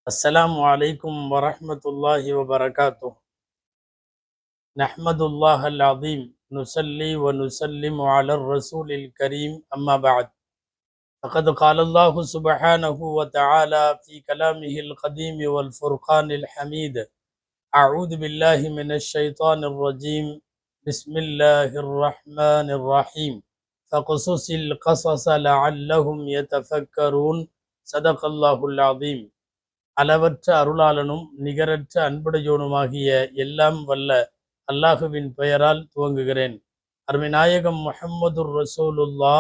السلام عليكم ورحمة الله وبركاته. نحمد الله العظيم نصلي ونسلم على الرسول الكريم أما بعد. فقد قال الله سبحانه وتعالى في كلامه القديم والفرقان الحميد: أعوذ بالله من الشيطان الرجيم. بسم الله الرحمن الرحيم. فقصص القصص لعلهم يتفكرون. صدق الله العظيم. அளவற்ற அருளாளனும் நிகரற்ற அன்புடையோனுமாகிய எல்லாம் வல்ல அல்லாஹுவின் பெயரால் துவங்குகிறேன். அருமை நாயகம் முஹம்மதுர் ரசூலுல்லா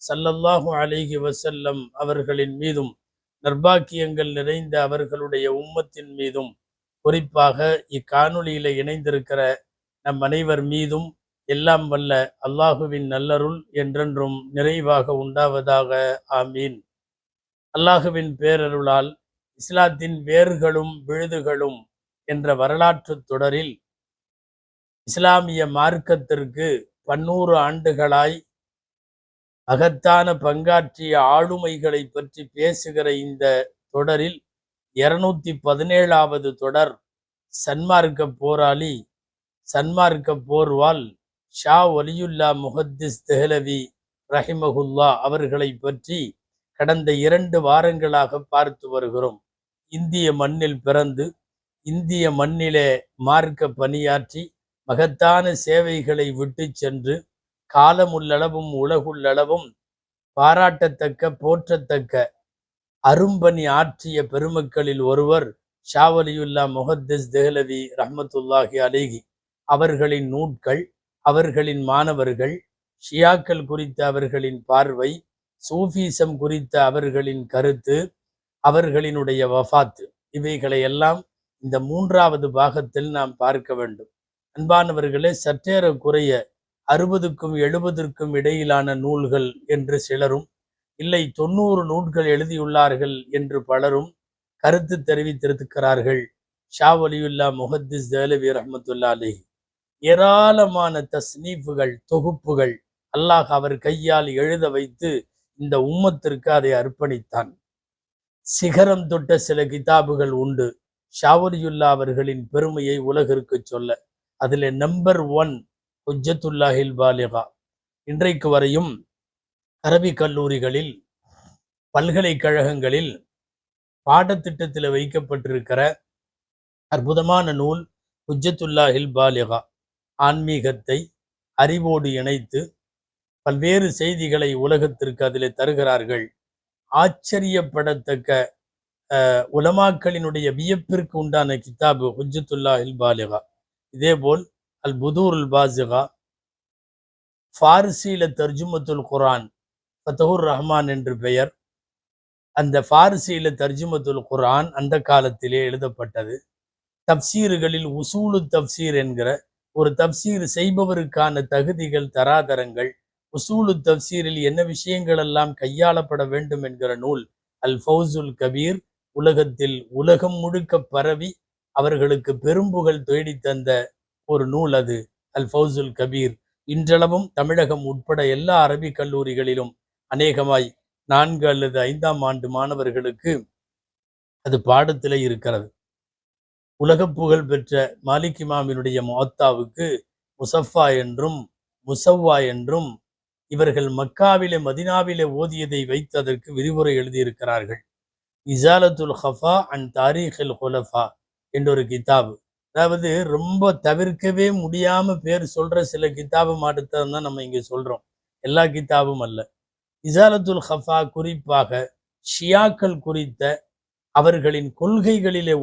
ஸல்லல்லாஹு அலைஹி வஸல்லம் அவர்களின் மீதும் நற்பாக்கியங்கள் நிறைந்த அவர்களுடைய உம்மத்தின் மீதும் குறிப்பாக இக்காணொளியில இணைந்திருக்கிற நம் அனைவர் மீதும் எல்லாம் வல்ல அல்லாஹுவின் நல்லருள் என்றென்றும் நிறைவாக உண்டாவதாக. ஆமீன். அல்லாஹுவின் பேரருளால் இஸ்லாத்தின் வேர்களும் விழுதுகளும் என்ற வரலாற்று தொடரில் இஸ்லாமிய மார்க்கத்திற்கு 100 ஆண்டுகளாய் மகத்தான பங்காற்றிய ஆளுமைகளை பற்றி பேசுகிற இந்த தொடரில் 217வது தொடர் சன்மார்க்க போராளி, சன்மார்க்க போர்வால் ஷா வலியுல்லா முஹத்திஸ் தெஹ்லவி ரஹிமஹுல்லா அவர்களை பற்றி கடந்த 2 வாரங்களாக பார்த்து வருகிறோம். இந்திய மண்ணில் பிறந்து இந்திய மண்ணிலே மார்க்க பணியாற்றி மகத்தான சேவைகளை விட்டு சென்று காலமுள்ளளவும் உலகுள்ளளவும் பாராட்டத்தக்க போற்றத்தக்க அரும்பணி ஆற்றிய பெருமக்களில் ஒருவர் ஷா வலியுல்லா முஹத்திஸ் தெஹ்லவி ரஹ்மத்துல்லாஹி அலைஹி. அவர்களின் நூட்கள், அவர்களின் மாணவர்கள், ஷியாக்கள் குறித்த அவர்களின் பார்வை, சூஃபிசம் குறித்த அவர்களின் கருத்து, அவர்களினுடைய வஃபாத்து, இவைகளை எல்லாம் இந்த 3வது பாகத்தில் நாம் பார்க்க வேண்டும். அன்பானவர்களே, சற்றேற குறைய 60க்கும் 70க்கும் இடையிலான நூல்கள் என்று சிலரும், இல்லை 90 நூல்கள் எழுதியுள்ளார்கள் என்று பலரும் கருத்து தெரிவித்திருக்கிறார்கள். ஷா வலியுல்லா முஹத்திஸ் தெஹ்லவி ரஹ்மத்துல்லா அலைஹி ஏராளமான தஸ்னீஃபுகள், தொகுப்புகள் அல்லாஹ் அவர் கையால் எழுத வைத்து இந்த உம்மத்திற்கு அதை அர்ப்பணித்தான். சிகரம் தொட்ட சில கிதாபுகள் உண்டு ஷா வலியுல்லா அவர்களின் பெருமையை உலகிற்கு சொல்ல. அதில் நம்பர் 1 ஹுஜ்ஜத்துல்லாஹில் பாலிகா. இன்றைக்கு வரையும் அரபி கல்லூரிகளில், பல்கலைக்கழகங்களில் பாடத்திட்டத்தில் வைக்கப்பட்டிருக்கிற அற்புதமான நூல் ஹுஜ்ஜத்துல்லாஹில் பாலிகா. ஆன்மீகத்தை அறிவோடு இணைத்து பல்வேறு செய்திகளை உலகத்திற்கு அதிலே தருகிறார்கள். ஆச்சரியப்படத்தக்க உலமாக்களினுடைய வியப்பிற்கு உண்டான கிதாபு ஹுஜ்ஜத்துல்லாஹில் பாலிகா. இதேபோல் அல் புதூருல் பாசிகா, ஃபாரிசியில தர்ஜுமத்துல் குர்ஆன், ஃபதஹுர் ரஹ்மான் என்று பெயர். அந்த ஃபாரிசியில தர்ஜுமத்துல் குர்ஆன் அந்த காலத்திலே எழுதப்பட்டது. தப்சீர்களில் உசூலு தப்சீர் என்கிற ஒரு தப்சீர் செய்பவருக்கான தகுதிகள், தராதரங்கள், உசூலு தப்சீரில் என்ன விஷயங்கள் எல்லாம் கையாளப்பட வேண்டும் என்கிற நூல் அல் ஃபௌசுல் கபீர். உலகத்தில் உலகம் முழுக்க பரவி அவர்களுக்கு பெரும்புகழ் தேடித்தந்த ஒரு நூல் அது அல் ஃபௌசுல் கபீர். இன்றளவும் தமிழகம் உட்பட எல்லா அரபி கல்லூரிகளிலும் அநேகமாய் 4 அல்லது 5ஆம் ஆண்டு மாணவர்களுக்கு அது பாடத்திலே இருக்கிறது. உலக புகழ் பெற்ற மாலிக் இமாமினுடைய முஅத்தாவுக்கு முசஃபா என்றும் முசவ்வா என்றும் இவர்கள் மக்காவிலே மதினாவிலே ஓதியதை வைத்து அதற்கு விரிவுரை எழுதியிருக்கிறார்கள். இசாலத்துல் ஹஃபா அன் தாரீഖில் ஹுலஃபா என்றொரு கிதாபு. அதாவது ரொம்ப தவிர்க்கவே முடியாம பேர் சொல்ற சில கிதாபு மாட்டத்தான் தான் நம்ம இங்கே சொல்றோம், எல்லா கிதாபும் அல்ல. இசாலத்துல் ஹஃபா குறிப்பாக ஷியாக்கள் குறித்த அவர்களின் கொள்கைகளிலே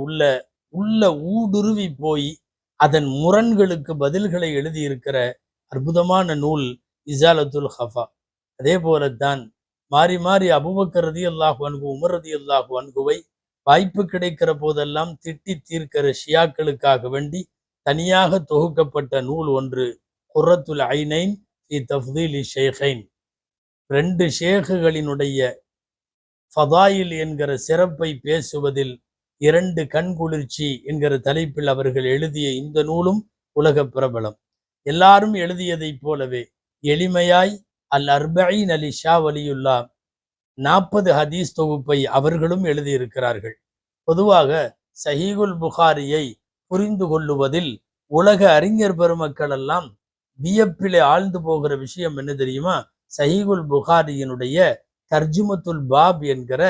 உள்ள ஊடுருவி போய் அதன் முரண்களுக்கு பதில்களை எழுதியிருக்கிற அற்புதமான நூல் இசாலத்துல் ஹஃபா. அதே போலத்தான் மாறி மாறி அபூபக்கர் ரலியல்லாஹு அன்ஹு, உமர் ரலியல்லாஹு அன்ஹுவை வாய்ப்பு கிடைக்கிற போதெல்லாம் திட்டி தீர்க்கிற ஷியாக்களுக்காக வேண்டி தனியாக தொகுக்கப்பட்ட நூல் ஒன்று குர்ரத்துல் ஐனைன் ஃபி தஃதீலி ஷைഖைன். 2 ஷேகுகளினுடைய ஃபதாயில் என்கிற சிறப்பை பேசுவதில் 2 கண்குளிர்ச்சி என்கிற தலைப்பில் அவர்கள் எழுதிய இந்த நூலும் உலக பிரபலம். எல்லாரும் எழுதியதைப் போலவே எளிமையாய் அல் அர்பஈன் அலி ஷா வலியுல்லா 40 ஹதீஸ் தொகுப்பை அவர்களும் எழுதியிருக்கிறார்கள். பொதுவாக சஹீகுல் புகாரியை புரிந்து கொள்ளுவதில் உலக அறிஞர் பெருமக்கள் எல்லாம் வியப்பிலே ஆழ்ந்து போகிற விஷயம் என்ன தெரியுமா? சஹீகுல் புகாரியினுடைய தர்ஜுமத்துல் பாப் என்கிற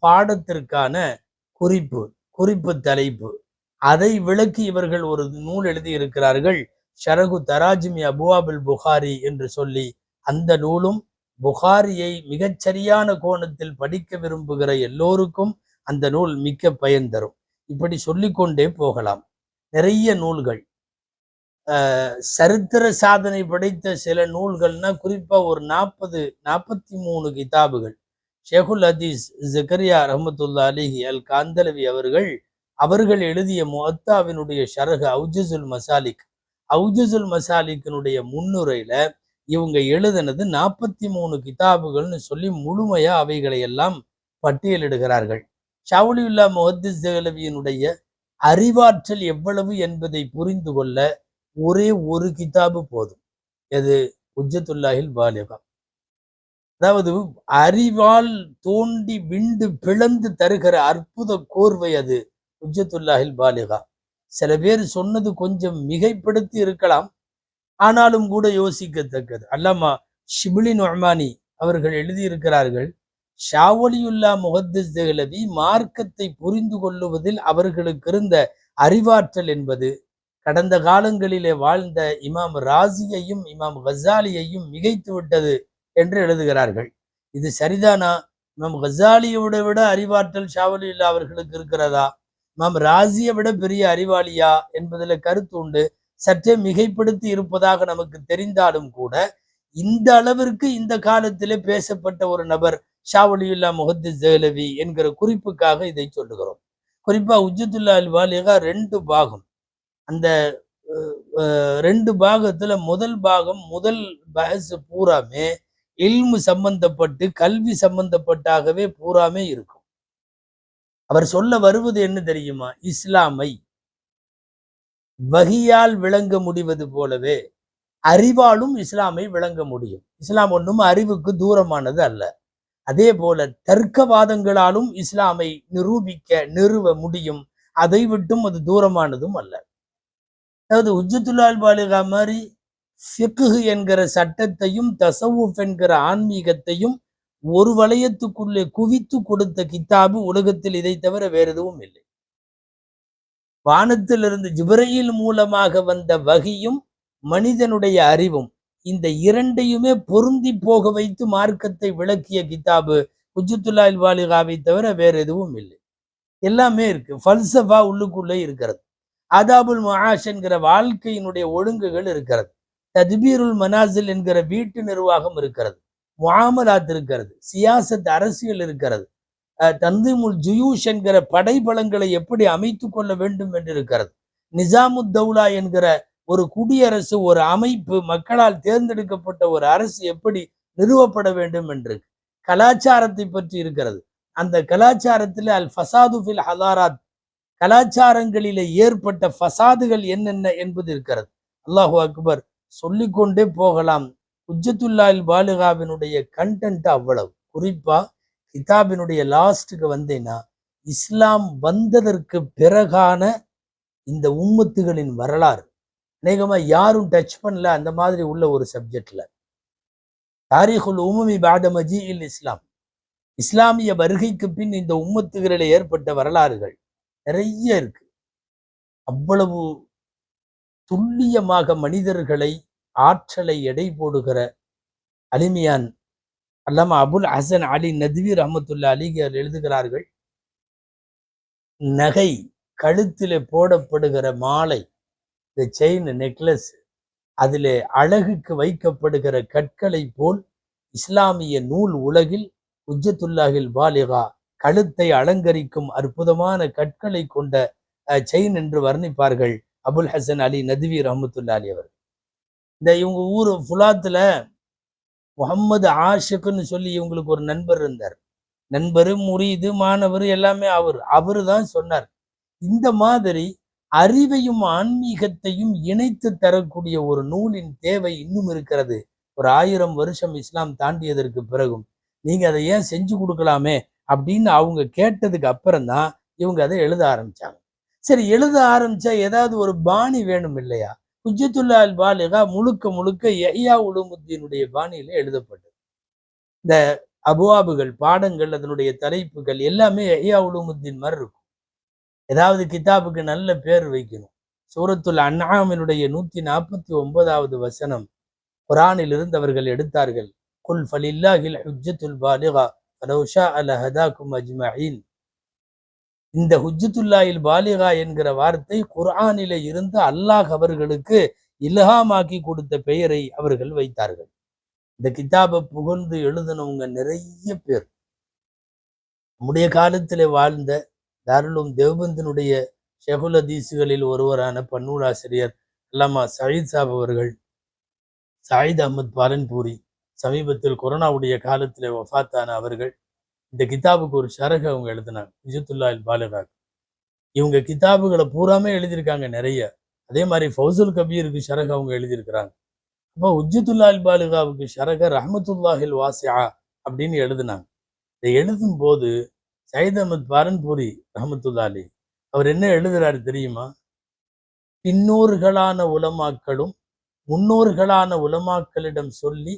பாடத்திற்கான குறிப்பு தலைப்பு, அதை விளக்கி இவர்கள் ஒரு நூல் எழுதியிருக்கிறார்கள், ஷரகு தராஜிமி அபுவாபில் புகாரி என்று சொல்லி. அந்த நூலும் புகாரியை மிகச்சரியான கோணத்தில் படிக்க விரும்புகிற எல்லோருக்கும் அந்த நூல் மிக்க பயன் தரும். இப்படி சொல்லிக்கொண்டே போகலாம். நிறைய நூல்கள், சரித்திர சாதனை படைத்த சில நூல்கள்னா குறிப்பா ஒரு 43 கிதாபுகள். ஷேகுல் ஹதீஸ் ஜக்கரியா ரஹமத்துல்லா அலிஹி அல் காந்தலவி அவர்கள் எழுதிய முஅத்தாவினுடைய ஷரஹ் அவுஜுசுல் மசாலிக்கினுடைய முன்னுரையில இவங்க எழுதினது 43 கிதாபுகள்னு சொல்லி முழுமையா அவைகளை எல்லாம் பட்டியலிடுகிறார்கள். ஷாவுலியுல்லா முஹத்திஸ் தெஹ்லவியினுடைய அறிவாற்றல் எவ்வளவு என்பதை புரிந்து கொள்ள ஒரே ஒரு கிதாபு போதும். எது? ஹுஜ்ஜத்துல்லாஹில் பாலிகா. அதாவது அறிவால் தோண்டி விண்டு பிளந்து தருகிற அற்புத கோர்வை அது ஹுஜ்ஜத்துல்லாஹில் பாலிகா. சில பேர் சொன்னது கொஞ்சம் மிகைப்படுத்தி இருக்கலாம், ஆனாலும் கூட யோசிக்கத்தக்கது. அல்லாமா ஷிபிலி நுஅமானி அவர்கள் எழுதியிருக்கிறார்கள், ஷாவலியுல்லா முஹத்திஸ் தெஹ்லவி மார்க்கத்தை புரிந்து கொள்ளுவதில் அவர்களுக்கு இருந்த அறிவாற்றல் என்பது கடந்த காலங்களிலே வாழ்ந்த இமாம் ராசியையும் இமாம் கசாலியையும் மிகைத்து விட்டது என்று எழுதுகிறார்கள். இது சரிதானா? இமாம் கசாலியோட விட அறிவாற்றல் ஷாவலியுல்லா அவர்களுக்கு இருக்கிறதா? இமாம் ராசியை விட பெரிய அறிவாளியா என்பதில் கருத்து உண்டு. சற்றே மிகைப்படுத்தி இருப்பதாக நமக்கு தெரிந்தாலும் கூட இந்த அளவிற்கு இந்த காலத்திலே பேசப்பட்ட ஒரு நபர் ஷாவலியுல்லா முஹத்திஸ் தெஹ்லவி என்கிற குறிப்புக்காக இதை சொல்லுகிறோம். குறிப்பா ஹுஜ்ஜத்துல்லா அல் பாலிகா 2 பாகம். அந்த 2 பாகத்துல முதல் பாகம், முதல் பஹஸ் பூராமே இல்மு சம்பந்தப்பட்டு கல்வி சம்பந்தப்பட்டாகவே பூராமே இருக்கும். அவர் சொல்ல வருவது என்ன தெரியுமா? இஸ்லாமை வகியால் விளங்க முடிவது போலவே அறிவாலும் இஸ்லாமை விளங்க முடியும். இஸ்லாம் ஒன்றும் அறிவுக்கு தூரமானது அல்ல. அதே போல தர்க்கவாதங்களாலும் இஸ்லாமை நிறுவ முடியும். அதை விட்டும் அது தூரமானதும் அல்ல. அதாவது ஹுஜ்ஜத்துல்லா அல் பாலிகா மாதிரி ஃபிக்ஹ் என்கிற சட்டத்தையும் தஸவுஃப் என்கிற ஆன்மீகத்தையும் ஒரு வளையத்துக்குள்ளே குவித்து கொடுத்த கித்தாபு உலகத்தில் இதை தவிர வேற எதுவும் இல்லை. வானத்திலிருந்து ஜிப்ரீல் மூலமாக வந்த வகியும் மனிதனுடைய அறிவும், இந்த இரண்டையுமே பொருந்தி போக வைத்து மார்க்கத்தை விளக்கிய கித்தாபு ஹுஜ்ஜத்துல்லா அல் பாலிகாவை தவிர வேற எதுவும் இல்லை. எல்லாமே இருக்கு. ஃபல்சஃபா உள்ளுக்குள்ளே இருக்கிறது. ஆதாபுல் முஆஷ் என்கிற வாழ்க்கையினுடைய ஒழுங்குகள் இருக்கிறது. தத்பீருல் மனாசில் என்கிற வீட்டு நிர்வாகம் இருக்கிறது. முஆமலாத் இருக்கிறது. சியாசத் அரசியல் இருக்கிறது. தந்தீமுல் ஜுயூஷ் என்கிற படைபலங்களை எப்படி அமைத்து கொள்ள வேண்டும் என்று இருக்கிறது. நிசாமுத் தௌலா என்கிற ஒரு குடியரசு, ஒரு அமைப்பு, மக்களால் தேர்ந்தெடுக்கப்பட்ட ஒரு அரசு எப்படி நிறுவப்பட வேண்டும் என்று கலாச்சாரத்தை பற்றி இருக்கிறது. அந்த கலாச்சாரத்தில் அல் ஃபசாது ஃபில் ஹதாராத், கலாச்சாரங்களிலே ஏற்பட்ட ஃபசாதுகள் என்னென்ன என்பது இருக்கிறது. அல்லாஹு அக்பர், சொல்லிக்கொண்டே போகலாம். ஹுஜ்ஜத்துல்லா அல் பாலிகாவினுடைய கண்டென்ட் அவ்வளவு. குறிப்பா கிதாபினுடைய லாஸ்ட்டுக்கு வந்தேன்னா, இஸ்லாம் வந்ததற்கு பிறகான இந்த உம்மத்துகளின் வரலாறு அநேகமா யாரும் டச் பண்ணல அந்த மாதிரி உள்ள ஒரு சப்ஜெக்ட்ல. தாரீகுல் உம்மி பஅத மஜீஇல் இஸ்லாம், இஸ்லாமிய வருகைக்கு பின் இந்த உம்மத்துகளில் ஏற்பட்ட வரலாறுகள் நிறைய இருக்கு. அவ்வளவு துல்லியமாக மனிதர்களை, ஆற்றலை எடை போடுகிற அலிமியான் அல்லாமா அபுல் ஹசன் அலி நத்வி ரஹமத்துல்லா அலிஹி எழுதுகிறார்கள், நகை, கழுத்திலே போடப்படுகிற மாலை, இந்த செயின், நெக்லஸ், அதிலே அழகுக்கு வைக்கப்படுகிற கற்களை போல் இஸ்லாமிய நூல் உலகில் ஹுஜ்ஜத்துல்லாஹில் பாலிகா கழுத்தை அலங்கரிக்கும் அற்புதமான கற்களை கொண்ட செயின் என்று வர்ணிப்பார்கள் அபுல் ஹசன் அலி நத்வி ரஹமத்துல்லா அலி அவர். இந்த இவங்க ஊர் ஃபுலாத்துல முகம்மது ஆஷிக்னு சொல்லி இவங்களுக்கு ஒரு நண்பர் இருந்தார். நண்பர், முரீது, மாணவர் எல்லாமே அவரு தான் சொன்னார், இந்த மாதிரி அறிவையும் ஆன்மீகத்தையும் இணைத்து தரக்கூடிய ஒரு நூலின் தேவை இன்னும் இருக்கிறது. ஒரு 1000 வருஷம் இஸ்லாம் தாண்டியதற்கு பிறகும் நீங்க அதை ஏன் செஞ்சு கொடுக்கலாமே அப்படின்னு அவங்க கேட்டதுக்கு அப்புறம்தான் இவங்க அதை எழுத ஆரம்பிச்சாங்க. சரி, எழுத ஆரம்பிச்சா ஏதாவது ஒரு பாணி வேணும் இல்லையா? ஹுஜ்ஜத்துல்லா அல் பாலிகா முழுக்க முழுக்க யஹ்யா உலூமுத்தீனுடைய பாணியில எழுதப்பட்டது. இந்த அபுவாபுகள், பாடங்கள், அதனுடைய தலைப்புகள் எல்லாமே யஹ்யா உலூமுத்தீன் மாதிரி இருக்கும். ஏதாவது கிதாபுக்கு நல்ல பேர் வைக்கணும். சூரத்துல் அன்ஆமினுடைய 149வது வசனம் குர்ஆனிலிருந்து அவர்கள் எடுத்தார்கள். குல் ஃபலில்லாஹில் ஹுஜ்ஜத்துல் பாலிகா ஃபலவ் ஷாஅ லஹதாக்கும் அஜ்மஈன். இந்த ஹுஜ்ஜத்துல்லாஹில் பாலிகா என்கிற வார்த்தை குர்ஆனிலே இருந்து அல்லாஹ் அவர்களுக்கு இல்ஹாமாக்கி கொடுத்த பெயரை அவர்கள் வைத்தார்கள். இந்த கிதாபை புகழ்ந்து எழுதினவங்க நிறைய பேர். நம்முடைய காலத்திலே வாழ்ந்த தாருலும் தேவபந்தினுடைய ஷெகுல் ஹதீஸ்களில் ஒருவரான பன்னூலாசிரியர் அல்லாமா சயீத் சாப் அவர்கள், சாயித் அஹமத் பாலன்பூரி, சமீபத்தில் கொரோனாவுடைய காலத்தில் வஃபாத்தான அவர்கள், இந்த கிதாபுக்கு ஒரு ஷரஹ் அவங்க எழுதினாங்க, ஹுஜ்ஜத்துல்லாஹில் பாலிகா. இவங்க கிதாபுகளை பூராமே எழுதியிருக்காங்க நிறைய. அதே மாதிரி ஃபௌசுல் கபீருக்கு ஷரஹ் அவங்க எழுதியிருக்கிறாங்க. அப்போ ஹுஜ்ஜத்துல்லாஹில் பாலிகாவுக்கு ஷரஹ ரஹ்மத்துல்லாஹில் வாசிஆ அப்படின்னு எழுதினாங்க. இதை எழுதும் போது சயீத் அஹமத் பாலன்பூரி ரஹ்மத்துல்லாஹி அலைஹி அவர் என்ன எழுதுறாரு தெரியுமா? பின்னோர்களான உலமாக்களும் முன்னோர்களான உலமாக்களிடம் சொல்லி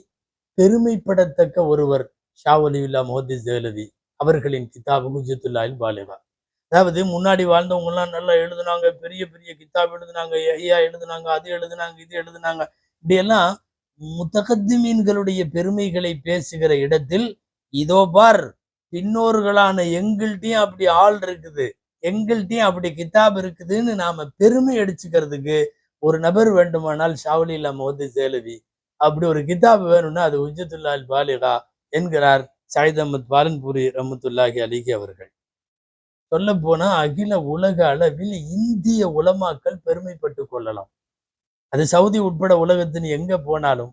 பெருமைப்படத்தக்க ஒருவர் ஷா வலியுல்லா முஹத்திஸ் தேஹ்லவி அவர்களின் கிதாபு ஹுஜ்ஜத்துல்லாஹில் பாலிகா. அதாவது முன்னாடி வாழ்ந்தவங்க எல்லாம் நல்லா எழுதுனாங்க, பெரிய பெரிய கிதாப் எழுதுனாங்க, யஹ்யா எழுதுனாங்க, அது எழுதுனாங்க, இது எழுதுனாங்க. இப்படியெல்லாம் முத்தகத்திமீன்களுடைய பெருமைகளை பேசுகிற இடத்தில் இதோ பார், பின்னோர்களான எங்கள்கிட்டயும் அப்படி ஆள் இருக்குது, எங்கள்கிட்டயும் அப்படி கிதாப் இருக்குதுன்னு நாம பெருமை அடிச்சுக்கிறதுக்கு ஒரு நபர் வேண்டுமானால் ஷா வலியுல்லா முஹத்திஸ் தேஹ்லவி அப்படி ஒரு கிதாப் வேணும்னா அது ஹுஜ்ஜத்துல்லாஹில் பாலிகா என்கிறார் சயீத் அஹமத் பாலன்பூரி ரஹ்மத்துல்லாஹி அலைஹி அவர்கள். சொல்ல போனா அகில உலக அளவில் இந்திய உலமாக்கள் பெருமைப்பட்டு கொள்ளலாம். அது சவுதி உட்பட உலகத்தின் எங்க போனாலும்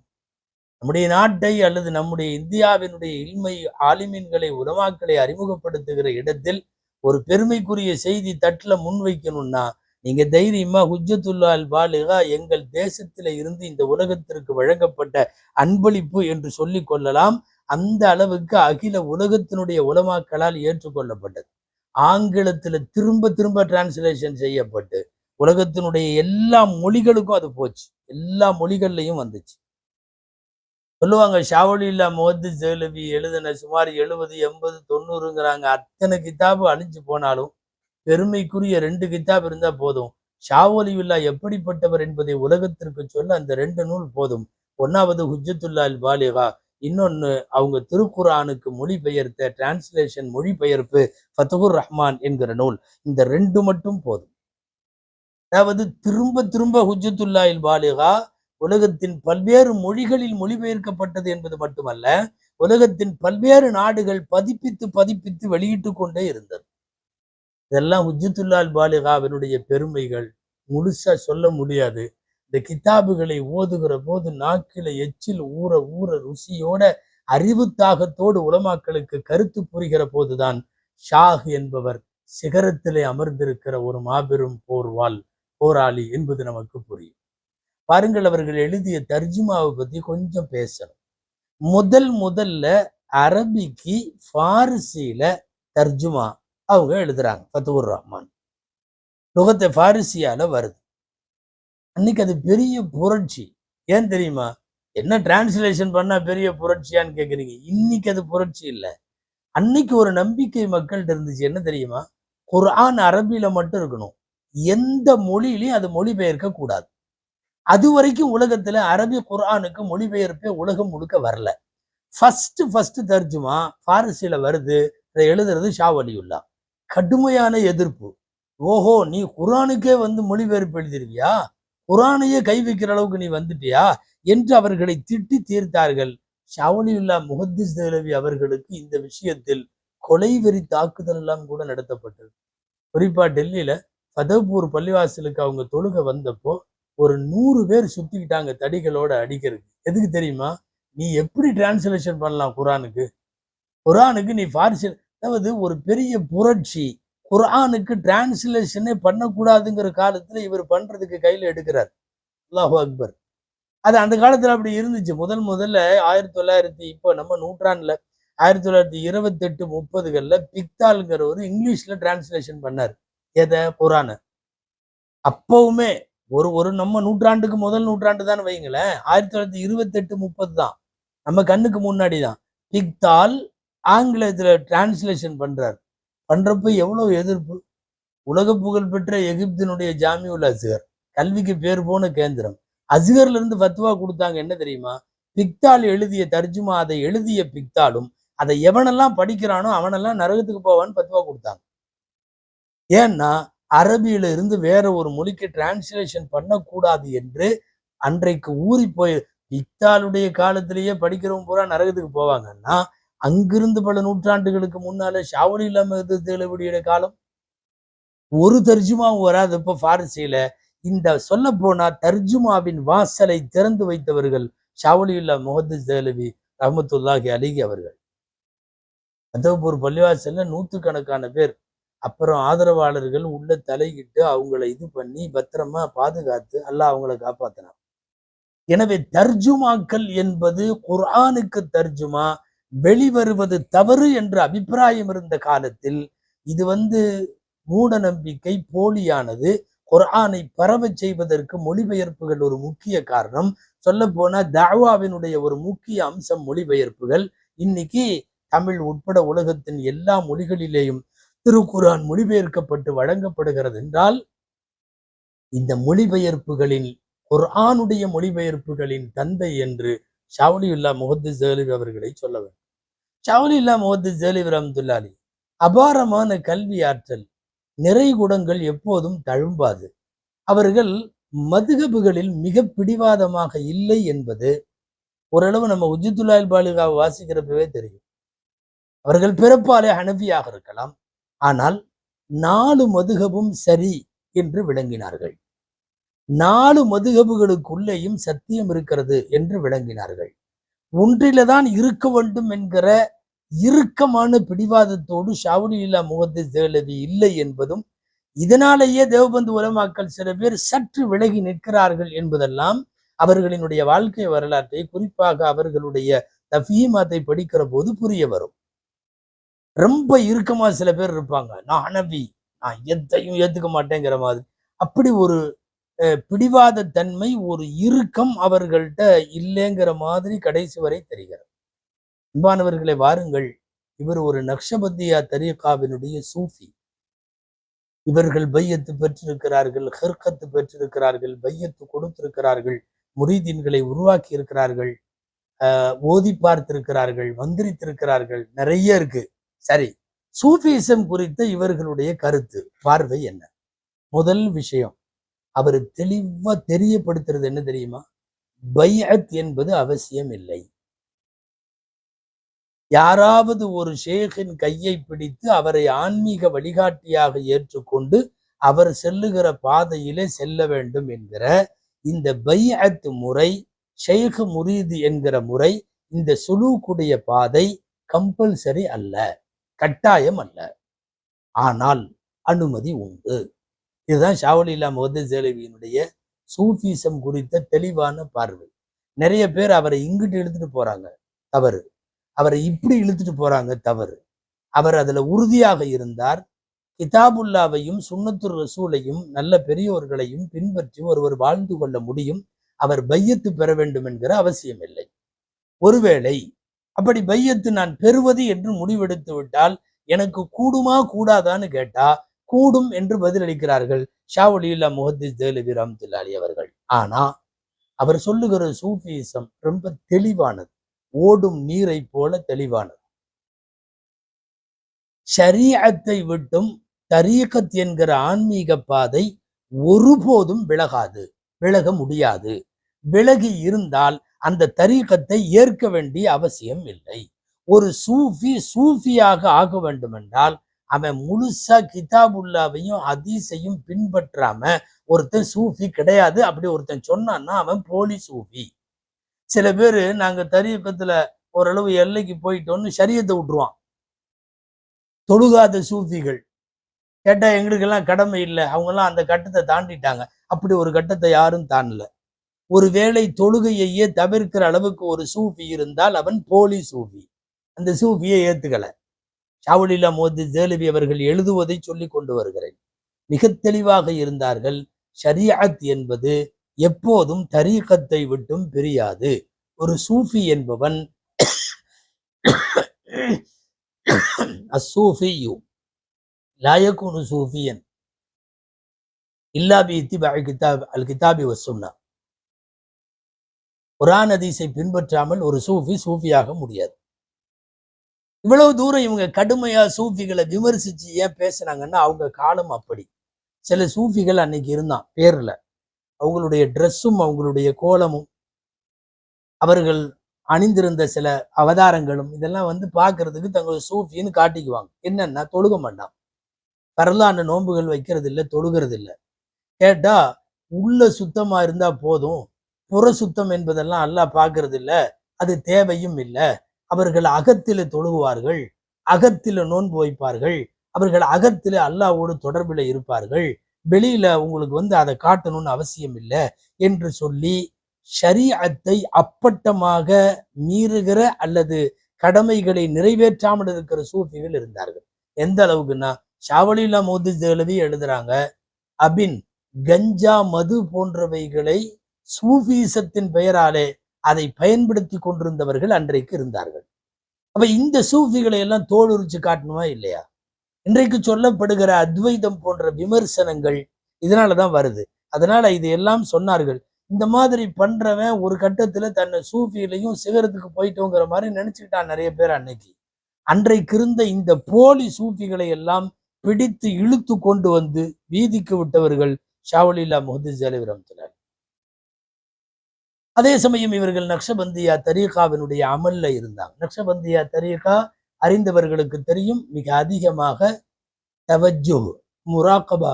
நம்முடைய நாட்டை அல்லது நம்முடைய இந்தியாவினுடைய இல்மை ஆலிமீன்களை உலமாக்களை அறிமுகப்படுத்துகிற இடத்தில் ஒரு பெருமைக்குரிய செய்தி தட்டுல முன்வைக்கணும்னா நீங்க தைரியமா ஹுஜ்ஜத்துல்லாஹில் பாலிகா எங்கள் தேசத்தில இருந்து இந்த உலகத்திற்கு வழங்கப்பட்ட அன்பளிப்பு என்று சொல்லிக் கொள்ளலாம். அந்த அளவுக்கு அகில உலகத்தினுடைய உலமாக்களால் ஏற்றுக்கொள்ளப்பட்டது. ஆங்கிலத்துல திரும்ப திரும்ப டிரான்ஸ்லேஷன் செய்யப்பட்டு உலகத்தினுடைய எல்லா மொழிகளுக்கும் அது போச்சு. எல்லா மொழிகள்லையும் வந்துச்சு. சொல்லுவாங்க ஷா வலியுல்லா முஹத்திஸ் தேஹ்லவி எழுதின சுமார் 70, 80, 90ங்கிறாங்க. அத்தனை கிதாபு அழிஞ்சு போனாலும் பெருமைக்குரிய 2 கிதாப் இருந்தா போதும். ஷா வலியுல்லா எப்படிப்பட்டவர் என்பதை உலகத்திற்கு சொல்ல அந்த 2 நூல் போதும். ஒன்னாவது ஹுஜ்ஜத்துல்லாஹில் பாலிகா, இன்னொன்னு அவங்க திருக்குர்ஆனுக்கு மொழிபெயர்த்த டிரான்ஸ்லேஷன் மொழிபெயர்ப்பு ஃபத்ஹுர் ரஹ்மான் என்கிற நூல். இந்த 2 மட்டும் போதும். அதாவது திரும்ப திரும்ப ஹுஜ்ஜத்துல்லாஹில் பாலிகா உலகத்தின் பல்வேறு மொழிகளில் மொழிபெயர்க்கப்பட்டது என்பது மட்டுமல்ல, உலகத்தின் பல்வேறு நாடுகள் பதிப்பித்து பதிப்பித்து வெளியிட்டு கொண்டே இருந்தது. இதெல்லாம் ஹுஜ்ஜத்துல்லாஹில் பாலிகாவினுடைய பெருமைகள். முழுசா சொல்ல முடியாது. இந்த கிதாபுகளை ஓதுகிற போது நாக்கில எச்சில் ஊற ஊற ருசியோட அறிவு தாகத்தோடு உலமாக்களுக்கு கருத்து புரிகிற போதுதான் ஷாஹ் என்பவர் சிகரத்திலே அமர்ந்திருக்கிற ஒரு மாபெரும் போராளி என்பது நமக்கு புரியும். பாருங்கள், அவர்கள் எழுதிய தர்ஜுமாவை பத்தி கொஞ்சம் பேசணும். முதல்ல அரபிக்கு ஃபாரிசியில தர்ஜுமா அவங்க எழுதுறாங்க. ஃபத்ஹுர் ரஹ்மான் லுகத்தை ஃபாரிசியால வருது. அன்னைக்கு அது பெரிய புரட்சி. ஏன் தெரியுமா? என்ன டிரான்ஸ்லேஷன் பண்ணா பெரிய புரட்சியான்னு கேக்குறீங்க. இன்னைக்கு அது புரட்சி இல்லை. அன்னைக்கு ஒரு நம்பிக்கை மக்கள்கிட்ட இருந்துச்சு. என்ன தெரியுமா? குர்ஆன் அரபியில மட்டும் இருக்கணும், எந்த மொழியிலையும் அது மொழிபெயர்க்க கூடாது. அது வரைக்கும் உலகத்துல அரபி குர்ஆனுக்கு மொழிபெயர்ப்பே உலகம் முழுக்க வரல. ஃபர்ஸ்ட் தர்ஜுமா ஃபாரிசில வருது. அதை எழுதுறது ஷா வலியுல்லா. கடுமையான எதிர்ப்பு. ஓஹோ, நீ குர்ஆனுக்கே மொழிபெயர்ப்பு எழுதிருக்கியா? குர்ஆனையே கை வைக்கிற அளவுக்கு நீ வந்துட்டியா என்று அவர்களை திட்டி தீர்த்தார்கள். ஷா வலியுல்லா முஹத்திஸ் தேஹ்லவி அவர்களுக்கு இந்த விஷயத்தில் கொலை வெறி தாக்குதல் எல்லாம் கூட நடத்தப்பட்டது. குறிப்பா டெல்லியில ஃபதேபூர் பள்ளிவாசலுக்கு அவங்க தொழுகை வந்தப்போ ஒரு 100 பேர் சுத்திக்கிட்டாங்க தடிகளோட அடிக்கிறதுக்கு. எதுக்கு தெரியுமா? நீ எப்படி டிரான்ஸ்லேஷன் பண்ணலாம் குர்ஆனுக்கு நீ ஃபாரிசி. அதாவது ஒரு பெரிய புரட்சி. குர்ஆனுக்கு டிரான்ஸ்லேஷனே பண்ணக்கூடாதுங்கிற காலத்துல இவர் பண்றதுக்கு கையில எடுக்கிறார். அல்லாஹு அக்பர். அது அந்த காலத்துல அப்படி இருந்துச்சு. முதல்ல 1900 இப்போ நம்ம நூற்றாண்டுல 1928 30களில் பிக்தால்ங்கிறவர் இங்கிலீஷ்ல டிரான்ஸ்லேஷன் பண்ணார் எதை, குரான. அப்பவுமே ஒரு ஒரு நம்ம நூற்றாண்டுக்கு முதல் நூற்றாண்டு தான் வைங்களேன், 1928 30 தான், நம்ம கண்ணுக்கு முன்னாடி தான் பிக்தால் ஆங்கிலத்துல டிரான்ஸ்லேஷன் பண்றப்ப எவ்வளவு எதிர்ப்பு. உலக புகழ்பெற்ற எகிப்தினுடைய ஜாமியுல் அஸ்கர், கல்விக்கு பேர் போன கேந்திரம், அஸ்கர்ல இருந்து ஃபத்வா கொடுத்தாங்க. என்ன தெரியுமா? பிக்தால் எழுதிய தர்ஜுமா, அதை எழுதிய பிக்தாலும் அதை எவனெல்லாம் படிக்கிறானோ அவனெல்லாம் நரகத்துக்கு போவான்னு ஃபத்வா கொடுத்தாங்க. ஏன்னா அரபியில இருந்து வேற ஒரு மொழிக்கு டிரான்ஸ்லேஷன் பண்ணக்கூடாது என்று அன்றைக்கு ஊறி போய், பிக்தாலுடைய காலத்திலேயே படிக்கிறவங்க பூரா நரகத்துக்கு போவாங்கன்னா, அங்கிருந்து பல நூற்றாண்டுகளுக்கு முன்னால ஷாவுல் இல்லாம காலம் ஒரு தர்ஜுமாவும் வராது. இப்ப பாரசீல இந்த சொல்ல போனா தர்ஜுமாவின் வாசலை திறந்து வைத்தவர்கள் ஷாவுலியுல்லா முஹத்திஸ் தேலவி ரஹ்மத்துல்லாஹி அலைஹி அவர்கள். அதபூர் பள்ளிவாசல்ல நூற்றுக்கணக்கான பேர், அப்புறம் ஆதரவாளர்கள் உள்ள தலையிட்டு அவங்கள இது பண்ணி பத்திரமா பாதுகாத்து அல்லாஹ் அவங்கள காப்பாத்தினான். எனவே தர்ஜுமாக்கள் என்பது குர்ஆனுக்கு தர்ஜுமா வெளிவருவது தவறு என்ற அபிப்பிராயம் இருந்த காலத்தில் இது மூட நம்பிக்கை, போலியானது. குர்ஆனை பரவ செய்வதற்கு மொழிபெயர்ப்புகள் ஒரு முக்கிய காரணம். சொல்ல போனா தாவாவினுடைய ஒரு முக்கிய அம்சம் மொழிபெயர்ப்புகள். இன்னைக்கு தமிழ் உட்பட உலகத்தின் எல்லா மொழிகளிலேயும் திருக்குர்ஆன் மொழிபெயர்க்கப்பட்டு வழங்கப்படுகிறது என்றால், இந்த மொழிபெயர்ப்புகளின் குர்ஆனுடைய மொழிபெயர்ப்புகளின் தந்தை என்று ஷாவுலியுல்லா முஹத்திஸ் தேலவி அவர்களை சொல்ல வேண்டும். ஷாவுலியுல்லா முஹத்திஸ் தேலவி ரஹ்மத்துல்லாஹி அலைஹி அபாரமான கல்வி ஆற்றல், நிறைகுடங்கள் எப்போதும் தழும்பாது. அவர்கள் மதுகபுகளில் மிக பிடிவாதமாக இல்லை என்பது ஓரளவு நம்ம உஜ்ஜத்துல்லாஹில் பாலிகாவை வாசிக்கிறப்பவே தெரியும். அவர்கள் பிறப்பாலே ஹனஃபியாக இருக்கலாம், ஆனால் 4 மதுகபும் சரி என்று விளங்கினார்கள். 4 மதுகபுகளுக்குள்ளேயும் சத்தியம் இருக்கிறது என்று விளங்கினார்கள். ஒன்றில்தான் இருக்க வேண்டும் என்கிற இறுக்கமான பிடிவாதத்தோடு ஷாவுலியுல்லா முஹத்திஸ் தேலவி இல்லை என்பதும், இதனாலேயே தேவபந்து உலமாக்கள் சில பேர் சற்று விலகி நிற்கிறார்கள் என்பதெல்லாம் அவர்களினுடைய வாழ்க்கை வரலாற்றை, குறிப்பாக அவர்களுடைய தஃபீமாத்தை படிக்கிற போது புரிய வரும். ரொம்ப இறுக்கமா சில பேர் இருப்பாங்க, நான் ஹனஃபி, நான் எதையும் ஏத்துக்க மாட்டேங்கிற மாதிரி. அப்படி ஒரு பிடிவாத தன்மை, ஒரு இறுக்கம் அவர்கள்ட்ட இல்லைங்கிற மாதிரி கடைசி வரை தெரிகிறது. அன்பானவர்களை வாருங்கள், இவர் ஒரு நக்ஷபந்தியா தரீகாவினுடைய சூஃபி. இவர்கள் பையத்து பெற்றிருக்கிறார்கள், ஹிர்கத்து பெற்றிருக்கிறார்கள், பையத்து கொடுத்திருக்கிறார்கள், முரீதீன்களை உருவாக்கி இருக்கிறார்கள், ஓதி பார்த்திருக்கிறார்கள், மந்திரித்திருக்கிறார்கள், நிறைய இருக்கு. சரி, சூஃபிசம் குறித்த இவர்களுடைய கருத்து பார்வை என்ன? முதல் விஷயம், அவர் தெளிவா தெரியப்படுத்துறது என்ன தெரியுமா? பைஅத் என்பது அவசியம் இல்லை. யாராவது ஒரு ஷேகின் கையை பிடித்து அவரை ஆன்மீக வழிகாட்டியாக ஏற்றுக்கொண்டு அவர் செல்லுகிற பாதையிலே செல்ல வேண்டும் என்கிற இந்த பைஅத் முறை, ஷேக் முரீது என்கிற முறை, இந்த சுலூக்குடைய பாதை கம்பல்சரி அல்ல, கட்டாயம் அல்ல, ஆனால் அனுமதி உண்டு. இதுதான் ஷாவுலியுல்லா முஹத்திஸ் தேலவியினுடைய சூஃபிசம் குறித்த தெளிவான பார்வை. நிறைய பேர் அவரை இங்கிட்டு இழுத்துட்டு போறாங்க, தவறு. அவரை இப்படி இழுத்துட்டு போறாங்க, தவறு. அவர் அதுல உறுதியாக இருந்தார். கிதாபுல்லாவையும் சுன்னத்துர் ரசூலையும் நல்ல பெரியோர்களையும் பின்பற்றி ஒருவர் வாழ்ந்து கொள்ள முடியும். அவர் பையத்து பெற வேண்டும் என்கிற அவசியம் இல்லை. ஒருவேளை அப்படி பையத்து நான் பெறுவது என்று முடிவெடுத்து விட்டால் எனக்கு கூடுமா கூடாதான்னு கேட்டா கூடும் என்று பதிலளிக்கிறார்கள் ஷாவுலியுல்லா முஹத்திஸ் தேலவி ரஹ்மத்துல்லாஹி அவர்கள். ஆனா அவர் சொல்லுகிற சூஃபிசம் ரொம்ப தெளிவானது, ஓடும் நீரை போல தெளிவானது. ஷரீஅத்தை விட்டும் தரீகத் என்கிற ஆன்மீக பாதை ஒருபோதும் விலக முடியாது. விலகி இருந்தால் அந்த தரீகத்தை ஏற்க வேண்டிய அவசியம் இல்லை. ஒரு சூஃபியாக ஆக வேண்டும் என்றால் அவன் முழுசா கிதாபுல்லாவையும் ஹதீஸையும் பின்பற்றாம ஒருத்தன் சூஃபி கிடையாது. அப்படி ஒருத்தன் சொன்னான்னா அவன் போலி சூஃபி. சில பேர் நாங்க தரீகத்துல ஓரளவு எல்லைக்கு போயிட்டோன்னு ஷரியத்தை விட்டுருவான். தொழுகாத சூஃபிகள் கேட்டா எங்களுக்கெல்லாம் கடமை இல்லை, அவங்கெல்லாம் அந்த கட்டத்தை தாண்டிட்டாங்க. அப்படி ஒரு கட்டத்தை யாரும் தாண்டல. ஒருவேளை தொழுகையையே தவிர்க்கிற அளவுக்கு ஒரு சூஃபி இருந்தால் அவன் போலி சூஃபி. அந்த சூஃபியை ஏத்துக்கல. ஷாவுலில்லா முஹம்மது தேலவி அவர்கள் எழுதுவதை சொல்லி கொண்டு வருகிறேன். மிக தெளிவாக இருந்தார்கள். ஷரீஅத் என்பது எப்போதும் தரீகத்தை விட்டும் பிரியாது. ஒரு சூஃபி என்பவன் அஸ்ஸூஃபியு லா யகூனு சூஃபியன் இல்லா பி இத்திபாஇ கிதாபி வஸ்ஸுன்னா. குர்ஆன் ஹதீஸை பின்பற்றாமல் ஒரு சூஃபியாக முடியாது. இவ்வளவு தூரம் இவங்க கடுமையா சூஃபிகளை விமர்சிச்சு ஏன் பேசுனாங்கன்னா அவங்க காலம் அப்படி. சில சூஃபிகள் அன்னைக்கு இருந்தான் பேர்ல, அவங்களுடைய ட்ரெஸ்ஸும் அவங்களுடைய கோலமும் அவர்கள் அணிந்திருந்த சில அவதாரங்களும் இதெல்லாம் வந்து பார்க்கறதுக்கு தங்கள் சூஃபின்னு காட்டிக்குவாங்க. என்னன்னா தொழுக மாட்டான், பரலான நோன்புகள் வைக்கிறது இல்லை, தொழுகிறது இல்லை. கேட்டா உள்ள சுத்தமா இருந்தா போதும், புற சுத்தம் என்பதெல்லாம் அல்லாஹ் பார்க்கறது இல்லை, அது தேவையும் இல்லை. அவர்கள் அகத்தில தொழுகுவார்கள், அகத்தில நோன்பு வைப்பார்கள், அவர்கள் அகத்தில அல்லாஹ்வோடு தொடர்பில் இருப்பார்கள், வெளியில உங்களுக்கு வந்து அதை காட்டணும்னு அவசியம் இல்லை என்று சொல்லி ஷரீஅத்தை அப்பட்டமாக மீறுகிற அல்லது கடமைகளை நிறைவேற்றாமல் இருக்கிற சூஃபிகள் இருந்தார்கள். எந்த அளவுக்குன்னா ஷாவுலில்லா முஹம்மது தேலவி எழுதுறாங்க, அபின் கஞ்சா மது போன்றவைகளை சூஃபிசத்தின் பெயராலே அதை பயன்படுத்தி கொண்டிருந்தவர்கள் அன்றைக்கு இருந்தார்கள். அப்ப இந்த சூஃபிகளை எல்லாம் தோலுரிச்சு காட்டணுமா இல்லையா? இன்றைக்கு சொல்லப்படுகிற அத்வைதம் போன்ற விமர்சனங்கள் இதனாலதான் வருது. அதனால இது எல்லாம் சொன்னார்கள். இந்த மாதிரி பண்றவன் ஒரு கட்டத்துல தன்னை சூஃபியிலையும் சிகரத்துக்கு போயிட்டோங்கிற மாதிரி நினைச்சுக்கிட்டான் நிறைய பேர். அன்றைக்கு இருந்த இந்த போலி சூஃபிகளை எல்லாம் பிடித்து இழுத்து கொண்டு வந்து வீதிக்கு விட்டவர்கள் ஷாவுலில்லா முஹம்மது தேலவி ரஹ்மத்துல்லாஹி. அதே சமயம் இவர்கள் நக்ஷபந்தியா தரீகாவினுடைய அமல்ல இருந்தாங்க. நக்ஷபந்தியா தரீகா அறிந்தவர்களுக்கு தெரியும், மிக அதிகமாக தவஜ்ஜு, முராகபா,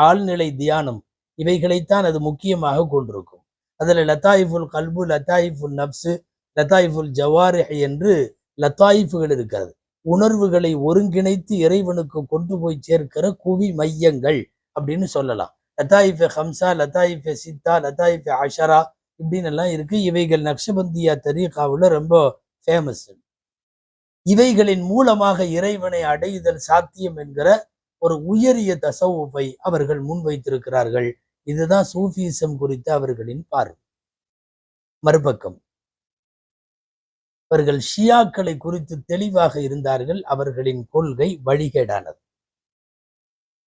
ஆழ்நிலை தியானம் இவைகளைத்தான் அது முக்கியமாக கொண்டிருக்கும். அதுல லத்தாயிஃபுல் கல்பு, லத்தாயிஃபுல் நப்சு, லத்தாயிஃபுல் ஜவாரிஹ் என்று லத்தாயிஃபுகள் இருக்கிறது. உணர்வுகளை ஒருங்கிணைத்து இறைவனுக்கு கொண்டு போய் சேர்க்கிற குவி மையங்கள் அப்படின்னு சொல்லலாம். லத்தாயிஃபே ஹம்சா, லத்தாயிஃபே சித்தா, லத்தாயிஃபே அஷரா இப்படின்னு எல்லாம் இருக்கு. இவைகள் நக்ஷபந்தியா தரீகாவுல ரொம்ப ஃபேமஸ். இவைகளின் மூலமாக இறைவனை அடைதல் சாத்தியம் என்கிற ஒரு உயரிய தசவுஃபை அவர்கள் முன்வைத்திருக்கிறார்கள். இதுதான் சூஃபிசம் குறித்த அவர்களின் பார்வை. மறுபக்கம் அவர்கள் ஷியாக்களை குறித்து தெளிவாக இருந்தார்கள். அவர்களின் கொள்கை வழிகேடானது.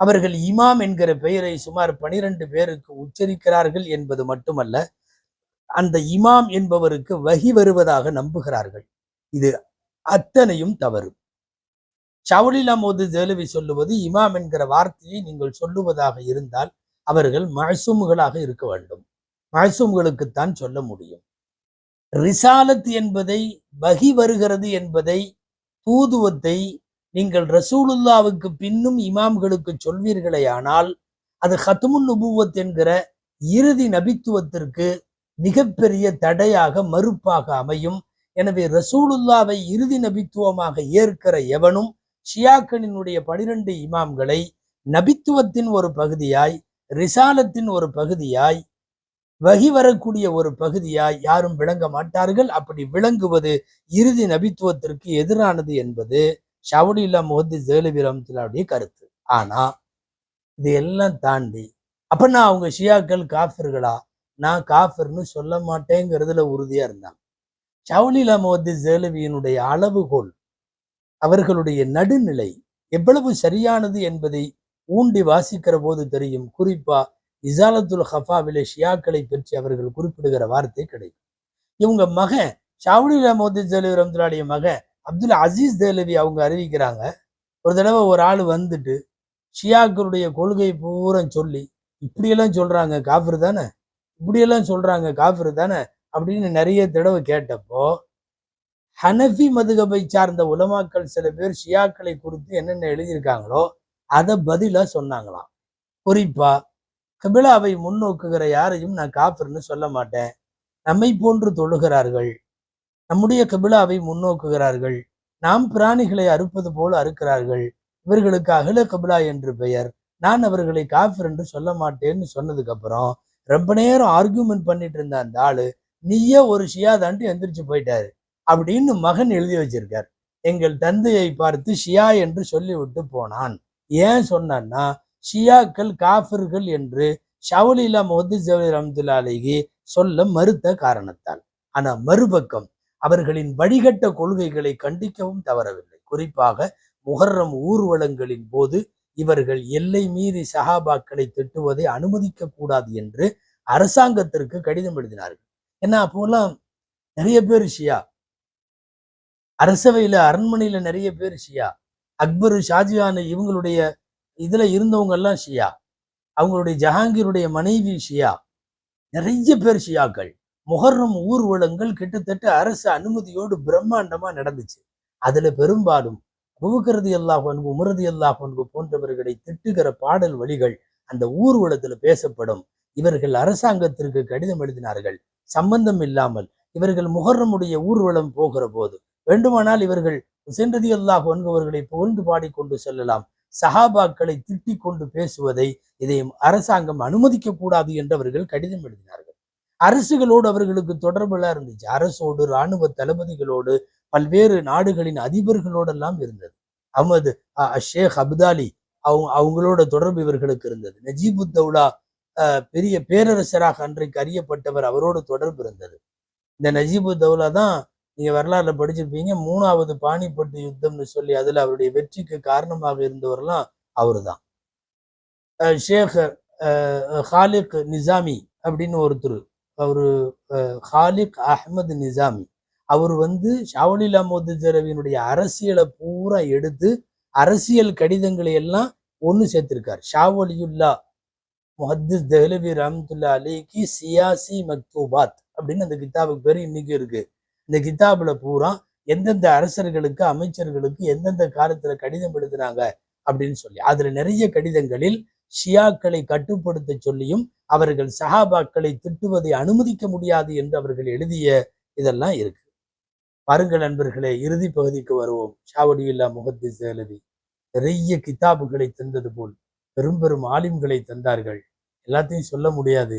அவர்கள் இமாம் என்கிற பெயரை சுமார் 12 பேருக்கு உச்சரிக்கிறார்கள் என்பது மட்டுமல்ல, அந்த இமாம் என்பவருக்கு வஹி வருவதாக நம்புகிறார்கள். இது அத்தனையும் தவறு. ஷாவுலில்லா முஹம்மது தேலவி சொல்லுவது, இமாம் என்கிற வார்த்தையை நீங்கள் சொல்லுவதாக இருந்தால் அவர்கள் மஅசூம்களாக இருக்க வேண்டும், மஅசூம்களுக்குத்தான் சொல்ல முடியும். ரிசாலத் என்பதை, வஹி வருகிறது என்பதை, தூதுவத்தை நீங்கள் ரசூலுல்லாவுக்கு பின்னும் இமாம்களுக்கு சொல்வீர்களே ஆனால் அது ஹத்முன் நுபுவத் என்கிற இறுதி நபித்துவத்திற்கு மிகப்பெரிய தடையாக, மறுப்பாக அமையும். எனவே ரசூலுல்லாவை இறுதி நபித்துவமாக ஏற்கிற எவனும் ஷியாக்களினுடைய 12 இமாம்களை நபித்துவத்தின் ஒரு பகுதியாய், ரிசாலத்தின் ஒரு பகுதியாய், வஹி வரக்கூடிய ஒரு பகுதியாய் யாரும் விளங்க மாட்டார்கள். அப்படி விளங்குவது இறுதி நபித்துவத்திற்கு எதிரானது என்பது ஷாவுலில்லா முஹம்மது தேலவி ரஹ்மத்துல்லாஹி கருத்து. ஆனா இது எல்லாம் தாண்டி அப்ப நான் அவங்க ஷியாக்கள் காஃபிர்களா? நான் காஃபிர்னு சொல்ல மாட்டேங்கிறதுல உறுதியா இருந்தாங்க. ஷாவுலில்லா முஹம்மது தேலவியினுடைய அளவுகோல், அவர்களுடைய நடுநிலை எவ்வளவு சரியானது என்பதை ஊண்டி வாசிக்கிற போது தெரியும். குறிப்பா இசாலத்துல் ஹஃபாவிலே ஷியாக்களை பற்றி அவர்கள் குறிப்பிடுகிற வார்த்தை கிடைக்கும். இவங்க மகன் ஷாவுலில்லா முஹம்மது தேலவி ரஹ்மத்துல்லாஹி மகன் அப்துல் அசீஸ் தேலவி அவங்க அறிவிக்கிறாங்க, ஒரு தடவை ஒரு ஆள் வந்துட்டு ஷியாக்களுடைய கொள்கை பூரா சொல்லி, இப்படியெல்லாம் சொல்றாங்க காஃபிர் தானே, இப்படியெல்லாம் சொல்றாங்க காஃபிர் தானே அப்படின்னு நிறைய தடவை கேட்டப்போ, ஹனஃபி மதுகபை சார்ந்த உலமாக்கள் சில பேர் ஷியாக்களை குறித்து என்னென்ன எழுதியிருக்காங்களோ அதை பதிலா சொன்னாங்களாம். குறிப்பா, கிபிலாவை முன்னோக்குகிற யாரையும் நான் காஃபிர்னு சொல்ல மாட்டேன், நம்மை போன்று தொழுகிறார்கள், நம்முடைய கிபிலாவை முன்னோக்குகிறார்கள், நாம் பிராணிகளை அறுப்பது போல அறுக்கிறார்கள், இவர்களுக்கு அகில கிபிலா என்று பெயர், நான் அவர்களை காஃபிர் என்று சொல்ல மாட்டேன்னு சொன்னதுக்கு அப்புறம் ரொம்ப நேரம் ஆர்கியூமெண்ட் பண்ணிட்டு இருந்த அந்த ஆளு நீயே ஒரு ஷியா தாண்டி எந்திரிச்சு போயிட்டாரு. அப்படின்னு மகன் எழுதி வச்சிருக்கார். எங்கள் தந்தையை பார்த்து ஷியா என்று சொல்லிவிட்டு போனான். ஏன் சொன்னான்னா, ஷியாக்கள் காஃபிர்கள் என்று ஷவுலில்லா முஹத்திஸ் ஜவஹர் ரஹ்மத்துல்லாஹி அலைஹி சொல்ல மறுத்த காரணத்தால். ஆனா மறுபக்கம் அவர்களின் வழிகட்ட கொள்கைகளை கண்டிக்கவும் தவறவில்லை. குறிப்பாக முஹர்ரம் ஊர்வலங்களின் போது இவர்கள் எல்லை மீறி சஹாபாக்களை திட்டுவதை அனுமதிக்க கூடாது என்று அரசாங்கத்திற்கு கடிதம் எழுதினார்கள். ஏன்னா அப்போலாம் நிறைய பேர் ஷியா, அரசவையில அரண்மனையில நிறைய பேர் ஷியா, அக்பர் ஷாஜகான் இவங்களுடைய இதுல இருந்தவங்க எல்லாம் ஷியா, அவங்களுடைய ஜஹாங்கீருடைய மனைவி ஷியா, நிறைய பேர் ஷியாக்கள். முஹர்ரம் ஊர்வலங்கள் கிட்டத்தட்ட அரசு அனுமதியோடு பிரம்மாண்டமா நடந்துச்சு. அதுல பெரும்பாலும் அபூபக்கர் ரலியல்லாஹு அன்ஹு, உமர் ரலியல்லாஹு அன்ஹு போன்றவர்களை திட்டுகிற பாடல் வழிகள் அந்த ஊர்வலத்துல பேசப்படும். இவர்கள் அரசாங்கத்திற்கு கடிதம் எழுதினார்கள். சம்பந்தம் இல்லாமல் இவர்கள் முஹர்ரமுடைய ஊர்வலம் போகிற போது வேண்டுமானால் இவர்கள் ஹுசைன் ரலியல்லாஹு அன்ஹு அவர்களை புகழ்ந்து பாடிக்கொண்டு செல்லலாம், சஹாபாக்களை திட்டிக் கொண்டு பேசுவதை இதை அரசாங்கம் அனுமதிக்க கூடாது என்று அவர்கள் கடிதம் எழுதினார்கள். அரசுகளோடு அவர்களுக்கு தொடர்பெல்லாம் இருந்துச்சு. அரசோடு, இராணுவ தளபதிகளோடு, பல்வேறு நாடுகளின் அதிபர்களோடெல்லாம் இருந்தது. அஹ்மது ஷேக் அப்தாலி அவங்களோட தொடர்பு இவர்களுக்கு இருந்தது. நஜீபுத்தௌலா பெரிய பேரரசராக அன்றைக்கு அறியப்பட்டவர், அவரோடு தொடர்பு இருந்தது. இந்த நஜீபுத்தௌலா தான் நீங்க வரலாறுல படிச்சிருப்பீங்க, 3வது பானிபட்டு யுத்தம்னு சொல்லி அதுல அவருடைய வெற்றிக்கு காரணமாக இருந்தவர்லாம் அவரு தான். ஷேக் ஹாலிக் நிசாமி அப்படின்னு ஒருத்தர், அவரு ஹாலிக் அஹ்மது நிசாமி, அவர் ஷாவுலில்லா முஹத்திஸ் அரசியலை பூரா எடுத்து அரசியல் கடிதங்களை எல்லாம் ஒன்று சேர்த்திருக்கார். ஷாவலியுல்லா முஹத்திஸ் தெஹ்லவி ரஹ்மத்துல்லாஹி அலைஹி சியாசி மக்தூபாத் அப்படின்னு அந்த கிதாபுக்கு பேர் இன்னைக்கு இருக்கு. இந்த கிதாபுல பூரா எந்தெந்த அரசர்களுக்கு, அமைச்சர்களுக்கு எந்தெந்த காலத்துல கடிதம் எழுதுனாங்க அப்படின்னு சொல்லி, அதுல நிறைய கடிதங்களில் ஷியாக்களை கட்டுப்படுத்த சொல்லியும் அவர்கள் சஹாபாக்களை திட்டுவதை அனுமதிக்க முடியாது என்று அவர்கள் எழுதிய இதெல்லாம் இருக்கு. பாருங்கள் நண்பர்களே, இறுதி பகுதிக்கு வருவோம். ஷாவலியுல்லா முஹத்திஸ் தெஹ்லவி நிறைய கிதாபுகளை தந்தது போல் பெரும் பெரும் ஆலிம்களை தந்தார்கள். எல்லாத்தையும் சொல்ல முடியாது,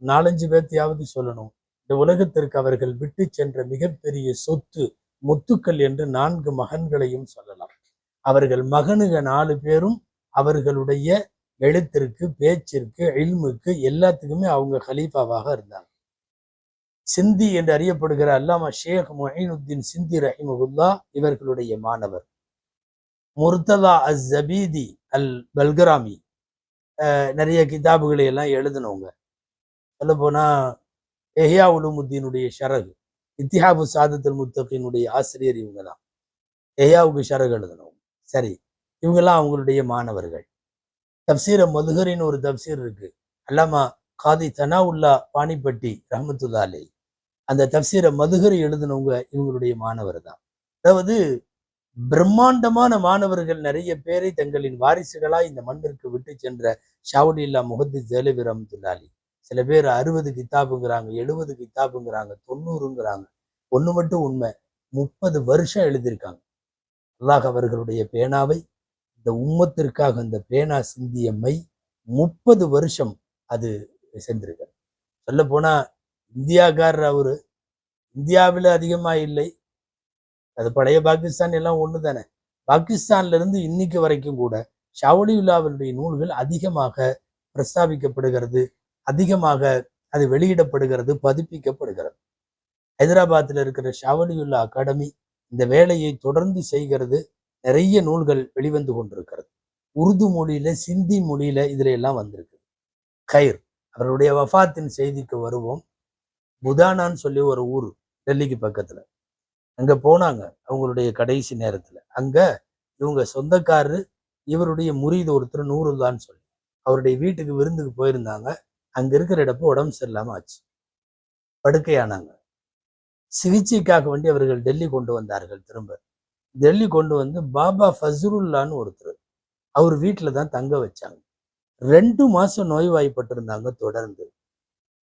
4-5 பேர்த்தையாவது சொல்லணும். இந்த உலகத்திற்கு அவர்கள் விட்டு சென்ற மிகப்பெரிய சொத்து, முத்துக்கள் என்று 4 மகன்களையும் சொல்லலாம். அவர்கள் மகனுக 4 பேரும் அவர்களுடைய எழுத்திற்கு, பேச்சிற்கு, இல்முக்கு எல்லாத்துக்குமே அவங்க ஹலீஃபாவாக இருந்தாங்க. சிந்தி என்று அறியப்படுகிற அல்லாமா ஷேக் முஹீனுத்தீன் சிந்தி ரஹிமஹுல்லா இவர்களுடைய மாணவர். முர்தலா அஸ் ஜபீதி அல் பல்கராமி நிறைய கிதாபுகளை எல்லாம் எழுதினவங்க. சொல்ல போனா எஹ்யா உலூமுத்தீனுடைய ஷரகு, இத்திஹாபு சாதத்துல் முத்தகீனுடைய ஆசிரியர் இவங்க தான். எஹ்யாவுக்கு ஷரகு எழுதினவங்க. சரி, இவங்கெல்லாம் அவங்களுடைய மாணவர்கள். தப்சீர மதுஹரின்னு ஒரு தப்சீர் இருக்கு, அல்லாமா காதி தனாவுல்லா பானிப்பட்டி ரஹ்மத்துல்லாஹி அலைஹி, அந்த தப்சீர மதுஹரி எழுதினவங்க இவங்களுடைய மாணவர் தான். அதாவது பிரம்மாண்டமான மாணவர்கள் நிறைய பேரை தங்களின் வாரிசுகளாய் இந்த மண்ணிற்கு விட்டு சென்ற ஷாவுலில்லா முஹத்திஸ் தெஹ்லவி ரஹ்மத்துல்லாஹி அலைஹி, சில பேர் 60 கிதாபுங்கிறாங்க, 70 கிதாபுங்கிறாங்க, 90ங்கிறாங்க. ஒண்ணு மட்டும் உண்மை, 30 வருஷம் எழுதியிருக்காங்க. அல்லாஹ் அவர்களுடைய பேனாவை, இந்த உம்மத்திற்காக அந்த பேனா சிந்திய மை 30 வருஷம் அது சென்றிருக்காரு. சொல்ல போனா இந்தியாக்காரர் அவரு, இந்தியாவில் அதிகமா இல்லை, அது பழைய பாகிஸ்தான் எல்லாம் ஒண்ணு தானே. பாகிஸ்தான்ல இருந்து இன்னைக்கு வரைக்கும் கூட ஷாவுலியுல்லாவினுடைய நூல்கள் அதிகமாக பிரஸ்தாபிக்கப்படுகிறது, அதிகமாக அது வெளியிடப்படுகிறது, பதிப்பிக்கப்படுகிறது. ஹைதராபாத்தில் இருக்கிற ஷாவுலியுல்லா அகாடமி இந்த வேலையை தொடர்ந்து செய்கிறது. நிறைய நூல்கள் வெளிவந்து கொண்டிருக்கிறது. உருது மொழியில, சிந்தி மொழியில இதுல எல்லாம் வந்திருக்கு. கயிர் அவருடைய வஃபாத்தின் செய்திக்கு வருவோம். புதானான்னு சொல்லி ஒரு ஊர் டெல்லிக்கு பக்கத்துல, அங்க போனாங்க அவங்களுடைய கடைசி நேரத்துல. அங்க இவங்க சொந்தக்காரரு, இவருடைய முரீது ஒருத்தர் நூறுல்லான்னு சொல்லி அவருடைய வீட்டுக்கு விருந்துக்கு போயிருந்தாங்க. அங்க இருக்கிற இடப்போ உடம்பு சரியில்லாம ஆச்சு, படுக்கையானாங்க. சிகிச்சைக்காக வேண்டி அவர்கள் டெல்லி கொண்டு வந்தார்கள். திரும்ப டெல்லி கொண்டு வந்து பாபா ஃபஸ்ருல்லான்னு ஒருத்தர் அவர் வீட்டில தான் தங்க வச்சாங்க. 2 மாசம் நோய்வாய்ப்பட்டிருந்தாங்க தொடர்ந்து.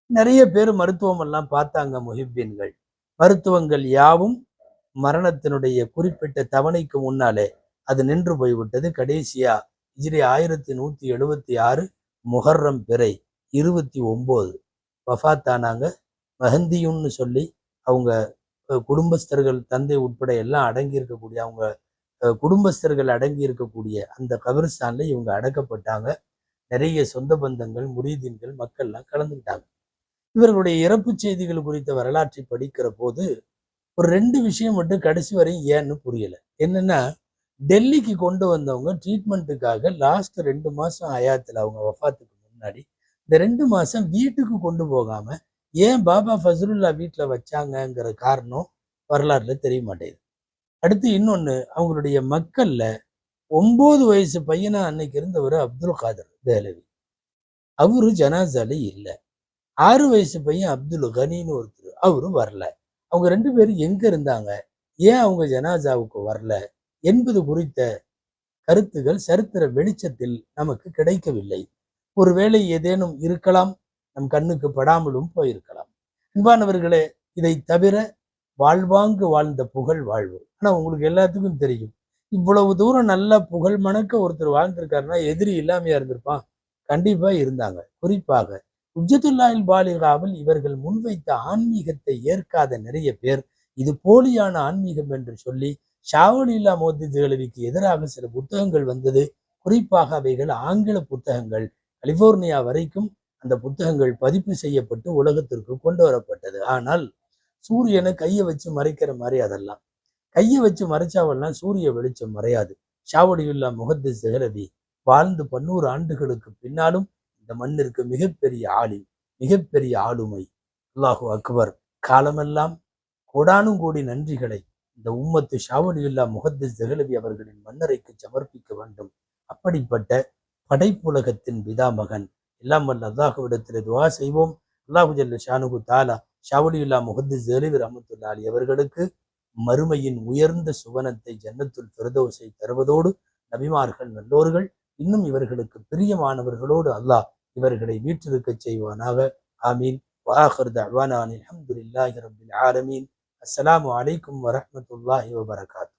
நிறைய பேர் மருத்துவம் எல்லாம் பார்த்தாங்க முஹிப்பீன்கள். மருத்துவங்கள் யாவும் மரணத்தினுடைய குறிப்பிட்ட தவணைக்கு முன்னாலே அது நின்று போய்விட்டது. கடைசியா ஹிஜ்ரி 1176 முஹர்ரம் பிறை 29 வஃபாத்தானாங்க. மஹந்தியுன்னு சொல்லி அவங்க குடும்பஸ்தர்கள் தந்தை உட்பட எல்லாம் அடங்கி இருக்கக்கூடிய அவங்க குடும்பஸ்தர்கள் அடங்கி இருக்கக்கூடிய அந்த கபிரிஸ்தான்ல இவங்க அடக்கப்பட்டாங்க. நிறைய சொந்த பந்தங்கள், முரீதீன்கள், மக்கள்லாம் கலந்துக்கிட்டாங்க. இவர்களுடைய இறப்பு செய்திகள் குறித்த வரலாற்றை படிக்கிற போது ஒரு 2 விஷயம் மட்டும் கடைசி வரையும் ஏன்னு புரியல. என்னன்னா, டெல்லிக்கு கொண்டு வந்தவங்க ட்ரீட்மெண்ட்டுக்காக லாஸ்ட் 2 மாசம் ஹயாத்துல அவங்க வஃபாத்துக்கு முன்னாடி இந்த 2 மாசம் வீட்டுக்கு கொண்டு போகாம ஏன் பாபா ஃபஸ்ருல்லா வீட்டுல வச்சாங்கங்கிற காரணம் வரலாறுல தெரிய மாட்டேங்குது. அடுத்து இன்னொன்னு, அவங்களுடைய மக்கள்ல 9 வயசு பையனா அன்னைக்கு இருந்தவர் அப்துல் காதர் தேலவி, அவரு ஜனாசால இல்ல. 6 வயசு பையன் அப்துல் கனின்னு ஒருத்தர், அவரும் வரல. அவங்க 2 பேரும் எங்க இருந்தாங்க, ஏன் அவங்க ஜனாசாவுக்கு வரல என்பது குறித்த கருத்துகள் சரித்திர வெளிச்சத்தில் நமக்கு கிடைக்கவில்லை. ஒருவேளை ஏதேனும் இருக்கலாம், நம் கண்ணுக்கு படாமலும் போயிருக்கலாம். அன்பானவர்களே, இதை தவிர வாழ்வாங்கு வாழ்ந்த புகழ் வாழ்வு. ஆனா உங்களுக்கு எல்லாத்துக்கும் தெரியும், இவ்வளவு தூரம் நல்ல புகழ் மணக்க ஒருத்தர் வாழ்ந்திருக்காருன்னா எதிரி இல்லாமையா இருந்திருப்பான்? கண்டிப்பா இருந்தாங்க. குறிப்பாக ஹுஜ்ஜத்துல்லாஹில் பாலிகாவில் இவர்கள் முன்வைத்த ஆன்மீகத்தை ஏற்காத நிறைய பேர் இது போலியான ஆன்மீகம் என்று சொல்லி ஷாவுலில்லா மோதி தேலவிக்கு எதிராக சில புத்தகங்கள் வந்தது. குறிப்பாக அவைகள் ஆங்கில புத்தகங்கள். கலிபோர்னியா வரைக்கும் அந்த புத்தகங்கள் பதிப்பு செய்யப்பட்டு உலகத்திற்கு கொண்டு வரப்பட்டது. ஆனால் சூரியனை கையை வச்சு மறைக்கிற மாதிரி அதெல்லாம் கையை வச்சு மறைச்சாவெல்லாம் சூரிய வெளிச்சம் மறையாது. ஷாவுலில்லா முஹத்திஸ் தேலவி வாழ்ந்து 100 ஆண்டுகளுக்கு பின்னாலும் இந்த மண்ணிற்கு மிகப்பெரிய ஆளில் மிகப்பெரிய ஆளுமை. அல்லாஹு அக்பர். காலமெல்லாம் கோடானும் கோடி நன்றிகளை இந்த உம்மத்து ஷாவுலில்லா முஹத்திஸ் தெஹ்லவி அவர்களின் மன்னரைக்கு சமர்ப்பிக்க வேண்டும். அப்படிப்பட்ட படைப்புலகத்தின் பிதாமகன் எல்லாம் வல்ல அல்லாஹுவிடத்தில் துவா செய்வோம். அல்லாஹு ஜல்ல ஷானுகு தாலா ஷாவுலில்லா முஹத்திஸ் தெஹ்லவி ரஹ்மத்துல்லாஹி அலைஹி அவர்களுக்கு மறுமையின் உயர்ந்த சுவனத்தை ஜன்னத்துல் ஃபிர்தௌஸை தருவதோடு நபிமார்கள் நல்லோர்கள் இன்னும் இவர்களுக்கு பிரியமானவர்களோடு அல்லாஹ் இவர்களை வீற்றிருக்க செய்வானாக. ஆமீன். வஆகிர் தஅவானா அல்ஹம்துலில்லாஹி ரப்பில் ஆலமீன். அஸ்ஸலாமு அலைக்கும் வரஹ்மத்துல்லாஹி வபரகாத்துஹு.